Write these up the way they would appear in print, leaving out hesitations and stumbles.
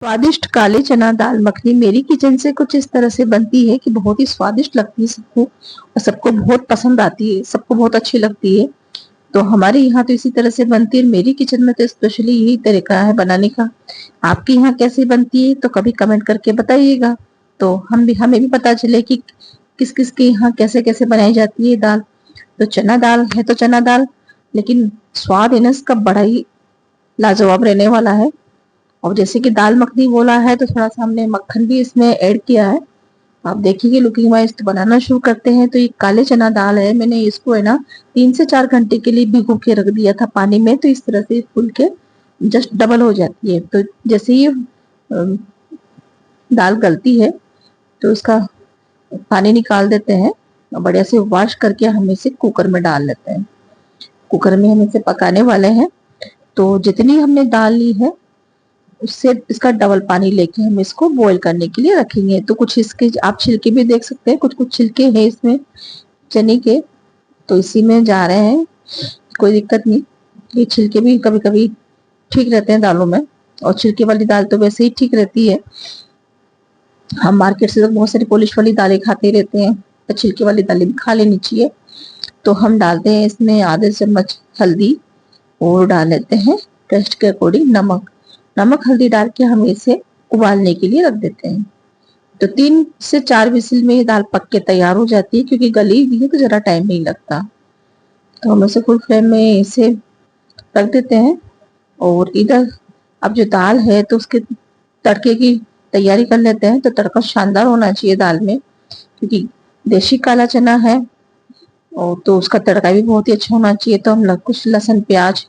स्वादिष्ट काले चना दाल मखनी मेरी किचन से कुछ इस तरह से बनती है कि बहुत ही स्वादिष्ट लगती है सबको और सबको बहुत पसंद आती है, सबको बहुत अच्छी लगती है। तो हमारे यहाँ तो इसी तरह से बनती है। मेरी किचन में तो स्पेशली यही तरीका है बनाने का। आपके यहाँ कैसे बनती है तो कभी कमेंट करके बताइएगा, तो हमें भी पता चले कि किस किस के यहाँ कैसे कैसे बनाई जाती है दाल। तो चना दाल है तो चना दाल, लेकिन स्वाद है ना इसका बड़ा ही लाजवाब रहने वाला है। और जैसे कि दाल मखनी बोला है तो थोड़ा सा हमने मक्खन भी इसमें ऐड किया है। आप देखिए लुकिंग वाइज तो बनाना शुरू करते हैं। तो ये काले चना दाल है, मैंने इसको है ना 3 से 4 घंटे के लिए भिगो के रख दिया था पानी में, तो इस तरह से फूल के जस्ट डबल हो जाती है। तो जैसे ही दाल गलती है तो उसका पानी निकाल देते हैं और बढ़िया से वॉश करके हम इसे कुकर में डाल लेते हैं। कुकर में हम इसे पकाने वाले हैं। तो जितनी हमने दाल ली है उससे इसका डबल पानी लेके हम इसको बॉईल करने के लिए रखेंगे। तो कुछ इसके आप छिलके भी देख सकते हैं, कुछ कुछ छिलके हैं इसमें चने के, तो इसी में जा रहे हैं, कोई दिक्कत नहीं। ये छिलके भी कभी कभी ठीक रहते हैं दालों में, और छिलके वाली दाल तो वैसे ही ठीक रहती है। हम मार्केट से तो बहुत सारी पॉलिश वाली दालें खाते रहते हैं, तो छिलके वाली दालें भी खा लेनी चाहिए। तो हम डालते हैं इसमें आधे चम्मच हल्दी और डाल लेते हैं टेस्ट के अकॉर्डिंग नमक। नमक हल्दी डाल के हम इसे उबालने के लिए रख देते हैं। तो 3 से 4 विसिल में ये दाल पक के तैयार हो जाती है, क्योंकि गली हुई है तो जरा टाइम नहीं लगता। तो हम इसे फुल फ्लेम में इसे रख देते हैं। और इधर अब जो दाल है तो उसके तड़के की तैयारी कर लेते हैं। तो तड़का शानदार होना चाहिए दाल में, क्योंकि देशी काला चना है और तो उसका तड़का भी बहुत ही अच्छा होना चाहिए। तो हम कुछ लहसुन प्याज,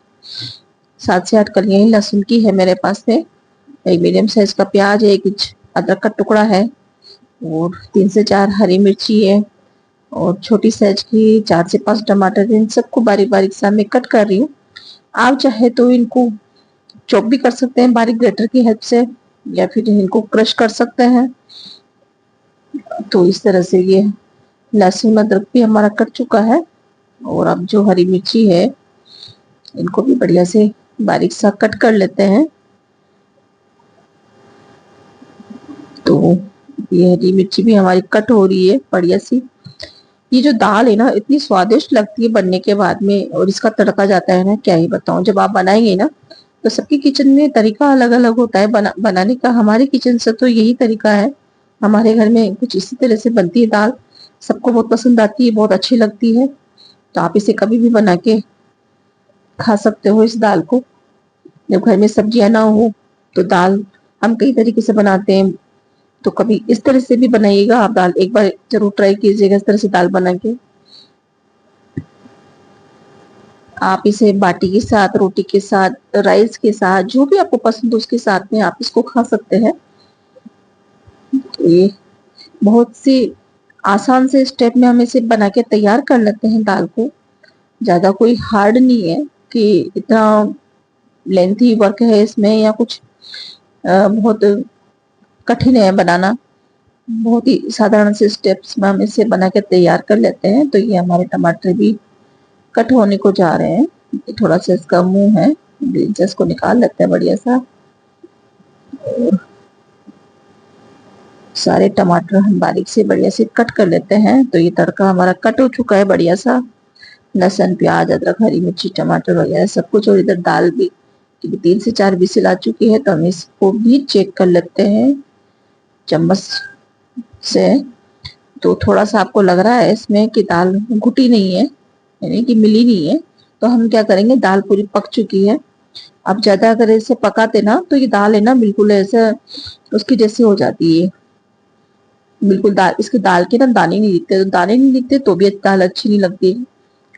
7 से 8 कलियां लहसुन की है मेरे पास में, एक मीडियम साइज का प्याज है, एक इंच अदरक का टुकड़ा है, और 3 से 4 हरी मिर्ची है, और छोटी साइज की 4 से 5 टमाटर। इन सबको बारीक बारीक सा मैं कट कर रही हूँ। आप चाहे तो इनको चॉप भी कर सकते हैं बारीक ग्रेटर की हेल्प से, या फिर इनको क्रश कर सकते हैं। तो इस तरह से ये लहसुन अदरक भी हमारा कट चुका है। और अब जो हरी मिर्ची है इनको भी बढ़िया से बारीक सा कट कर लेते हैं। तो ये हरी मिर्ची भी हमारी कट हो रही है बढ़िया सी। ये जो दाल है ना इतनी स्वादिष्ट लगती है बनने के बाद में, और इसका तड़का जाता है ना, क्या ही बताऊं। जब आप बनाएंगे ना तो सबकी किचन में तरीका अलग अलग होता है बनाने का। हमारी किचन से तो यही तरीका है, हमारे घर में कुछ इसी तरह से बनती है दाल। सबको बहुत पसंद आती है, बहुत अच्छी लगती है। तो आप इसे कभी भी बना के खा सकते हो इस दाल को। जब घर में सब्जियां ना हो तो दाल हम कई तरीके से बनाते हैं, तो कभी इस तरह से भी बनाइएगा आप दाल, एक बार जरूर ट्राई कीजिएगा इस तरह से दाल बना के। आप इसे बाटी के साथ, रोटी के साथ, राइस के साथ, जो भी आपको पसंद हो उसके साथ में आप इसको खा सकते हैं। ये बहुत सी आसान से स्टेप में हम इसे बना के तैयार कर लेते हैं दाल को। ज्यादा कोई हार्ड नहीं है कि इतना लेंथी वर्क है इसमें, या कुछ बहुत कठिन है बनाना। बहुत ही साधारण से स्टेप्स में हम इसे बना के तैयार कर लेते हैं। तो ये हमारे टमाटर भी कट होने को जा रहे हैं। थोड़ा सा इसका मुंह है, इसको निकाल लेते हैं बढ़िया सा। और सारे टमाटर हम बारीक से बढ़िया से कट कर लेते हैं। तो ये तड़का हमारा कट हो चुका है बढ़िया सा, लहसुन प्याज अदरक हरी मिर्ची टमाटर वगैरह सब कुछ। और इधर दाल भी 3 से 4 विसिल आ चुकी है। तो हम इसको भी चेक कर लेते हैं चम्मच से। तो थोड़ा सा आपको लग रहा है इसमें कि दाल घुटी नहीं है, यानी कि मिली नहीं है, तो हम क्या करेंगे, दाल पूरी पक चुकी है। अब ज्यादा अगर इसे पकाते ना तो ये दाल है ना बिल्कुल ऐसे उसकी जैसी हो जाती है। बिल्कुल दाल, इसके दाल के ना दाने नहीं दिखते, तो दाने नहीं दिखते तो भी दाल अच्छी नहीं लगती।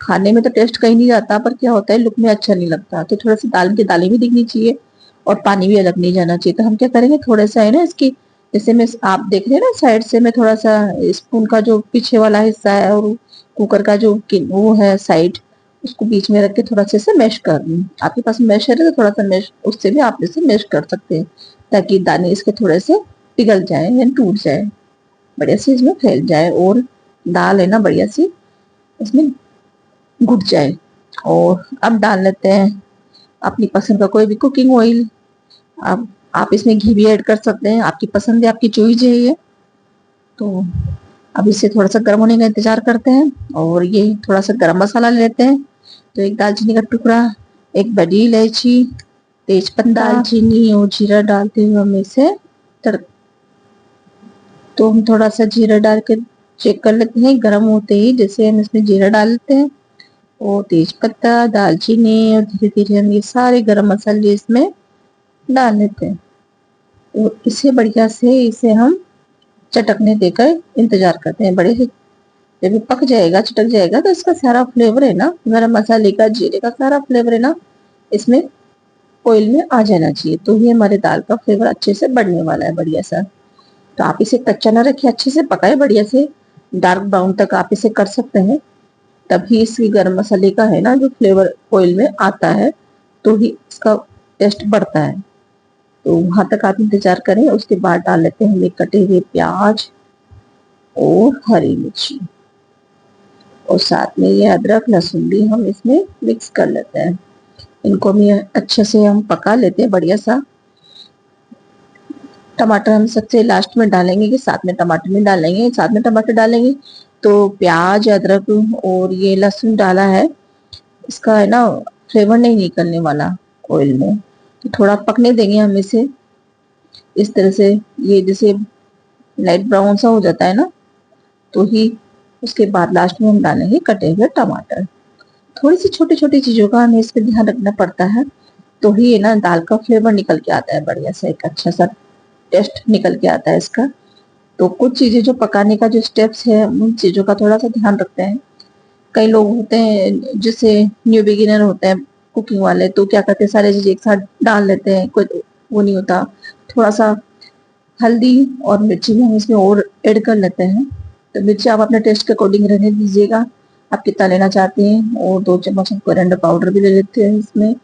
खाने में तो टेस्ट कहीं नहीं जाता, पर क्या होता है लुक में अच्छा नहीं लगता। तो थोड़ा सा दाल की दालें भी दिखनी चाहिए और पानी भी अलग नहीं जाना चाहिए। तो हम क्या करेंगे, थोड़ा सा है ना इसकी, जैसे मैं आप देख रहे हैं ना साइड से, मैं थोड़ा सा स्पून का जो पीछे वाला हिस्सा है और कुकर का जो वो है साइड, उसको बीच में रख के थोड़ा सा इसे मैश कर दूं। आपके पास मैशर है तो थोड़ा सा मैश उससे भी आप इसे मैश कर सकते हैं, ताकि दाने इसके थोड़े से पिघल जाए या टूट जाए, बढ़िया से इसमें फैल जाए, और दाल है ना बढ़िया सी इसमें घुट जाए। और अब डाल लेते हैं अपनी पसंद का कोई भी कुकिंग ऑयल। आप आप इसमें घी भी ऐड कर सकते हैं, आपकी पसंद है, आपकी चॉइस है ये। तो अब इसे थोड़ा सा गर्म होने का इंतजार करते हैं और ये थोड़ा सा गरम मसाला लेते हैं। तो एक दालचीनी का टुकड़ा, एक बड़ी इलायची, तेज पत्ता, दालचीनी और जीरा डालते हुए हम इसे तो हम थोड़ा सा जीरा डाल के चेक कर लेते हैं। गर्म होते ही जैसे हम इसमें जीरा डाल लेते हैं और तेज पत्ता, दालचीनी और धीरे धीरे हम ये सारे गरम मसाले इसमें डाल लेते हैं और इसे बढ़िया से इसे हम चटकने देकर इंतजार करते हैं बड़े से। जब ये पक जाएगा, चटक जाएगा, तो इसका सारा फ्लेवर है ना, गरम मसाले का, जीरे का सारा फ्लेवर है ना, इसमें ऑयल में आ जाना चाहिए। तो ये हमारे दाल का फ्लेवर अच्छे से बढ़ने वाला है बढ़िया सा। तो आप इसे कच्चा ना रखिए, अच्छे से पकाए बढ़िया से, डार्क ब्राउन तक आप इसे कर सकते हैं। तभी इसकी गरम मसाले का है ना जो फ्लेवर ऑयल में आता है, तो ही इसका टेस्ट बढ़ता है। तो वहां तक आप इंतजार करें। उसके बाद डाल लेते हैं हम कटे हुए प्याज और हरी मिर्ची और साथ में ये अदरक लहसुन भी हम इसमें मिक्स कर लेते हैं। इनको भी अच्छे से हम पका लेते हैं बढ़िया सा। टमाटर हम सबसे लास्ट में डालेंगे कि साथ में टमाटर नहीं डालेंगे, साथ में टमाटर डालेंगे तो प्याज, अदरक और ये लहसुन डाला है, इसका है ना फ्लेवर नहीं निकलने वाला ऑयल में। तो थोड़ा पकने देंगे हम इसे इस तरह से। ये जैसे लाइट ब्राउन सा हो जाता है ना, तो ही उसके बाद लास्ट में हम डालेंगे कटे हुए टमाटर। थोड़ी सी छोटी छोटी चीजों का हमें इस पर ध्यान रखना पड़ता है, तो ही है ना दाल का फ्लेवर निकल के आता है बढ़िया सा, एक अच्छा सा टेस्ट निकल के आता है इसका। तो कुछ चीजें जो पकाने का जो स्टेप्स है, उन चीजों का थोड़ा सा ध्यान रखते हैं। कई लोग होते हैं जैसे न्यू बिगिनर होते हैं कुकिंग वाले, तो क्या करते हैं सारे चीज एक साथ डाल लेते हैं, कोई वो नहीं होता। थोड़ा सा हल्दी और मिर्ची भी हम इसमें और ऐड कर लेते हैं। तो मिर्ची आप अपने टेस्ट के अकॉर्डिंग रहने दीजिएगा, आप कितना लेना चाहते हैं। और 2 चम्मच हम कोरिएंडर पाउडर भी ले लेते हैं इसमें।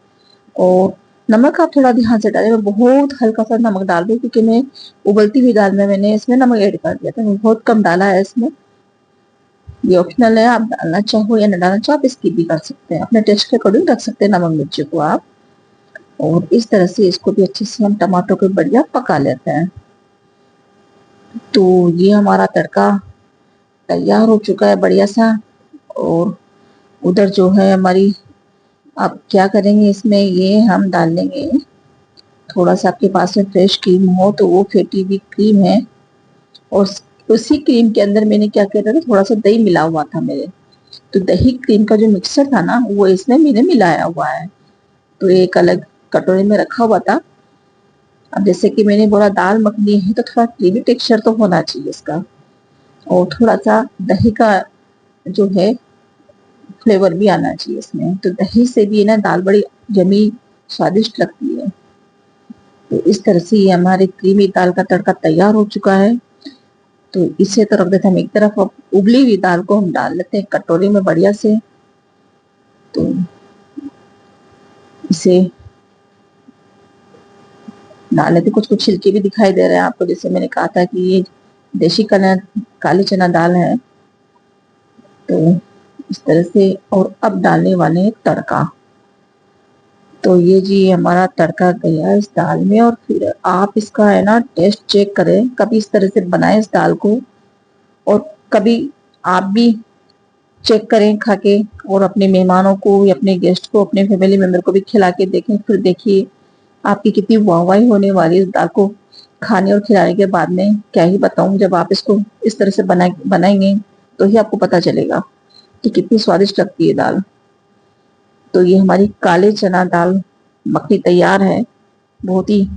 और नमक आप थोड़ा ध्यान से डालें, मैं बहुत हल्का सा नमक डाल दूँ क्योंकि मैं उबलती हुई दाल में मैंने इसमें नमक ऐड कर दिया था, मैं बहुत कम डाला है इसमें। ये ऑप्शनल है, आप डालना चाहो या न डालना चाहो आप स्किप भी कर सकते हैं, अपने टेस्ट के अकॉर्डिंग रख सकते हैं नमक मिर्ची को आप। और इस तरह से इसको भी अच्छे से हम टमाटर को बढ़िया पका लेते हैं। तो ये हमारा तड़का तैयार हो चुका है बढ़िया सा। और उधर जो है हमारी, आप क्या करेंगे इसमें, ये हम डाल लेंगे थोड़ा सा, आपके पास में फ्रेश क्रीम हो तो वो फेटी हुई क्रीम है। और उसी क्रीम के अंदर मैंने क्या किया था, थोड़ा सा दही मिला हुआ था मेरे, तो दही क्रीम का जो मिक्सचर था ना वो इसमें मैंने मिलाया हुआ है। तो एक अलग कटोरे में रखा हुआ था। अब जैसे कि मैंने बोला दाल मखनी है तो थोड़ा क्रीमी टेक्सचर तो होना चाहिए इसका, और थोड़ा सा दही का जो है फ्लेवर भी आना चाहिए इसमें। तो दही से भी ना दाल बड़ी जमी स्वादिष्ट लगती है। तो इस तरह से ये हमारी क्रीमी दाल का तड़का तैयार हो चुका है। तो इसे तो रख देते हम एक तरफ। अब उबली हुई दाल को हम डाल लेते हैं कटोरी में बढ़िया से। तो इसे डाल लेते, कुछ कुछ छिलके भी दिखाई दे रहे हैं आपको, जैसे मैंने कहा था कि ये देशी काली चना दाल है। तो इस तरह से। और अब डालने वाले हैं तड़का। तो ये जी हमारा तड़का गया इस दाल में। और फिर आप इसका है ना टेस्ट चेक करें, कभी इस तरह से बनाएं इस दाल को, और कभी आप भी चेक करें खा के, और अपने मेहमानों को या अपने गेस्ट को, अपने फैमिली मेंबर को भी खिला के देखें। फिर देखिए आपकी कितनी वाहवाही होने वाली है इस दाल को खाने और खिलाने के बाद में। क्या ही बताऊं, जब आप इसको इस तरह से बनाएंगे तो ही आपको पता चलेगा कि कितनी स्वादिष्ट लगती है दाल। तो ये हमारी काले चना दाल मखनी तैयार है। बहुत ही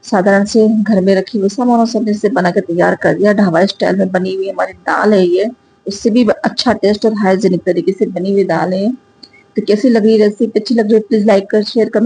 साधारण से घर में रखी हुई सामानों से बना के तैयार कर दिया, ढाबा स्टाइल में बनी हुई हमारी दाल है ये। इससे भी अच्छा टेस्ट और हाइजीनिक तरीके से बनी हुई दाल है। तो कैसी लग रही रेसिपी, अच्छी लग रही है प्लीज लाइक कर शेयर कमेंट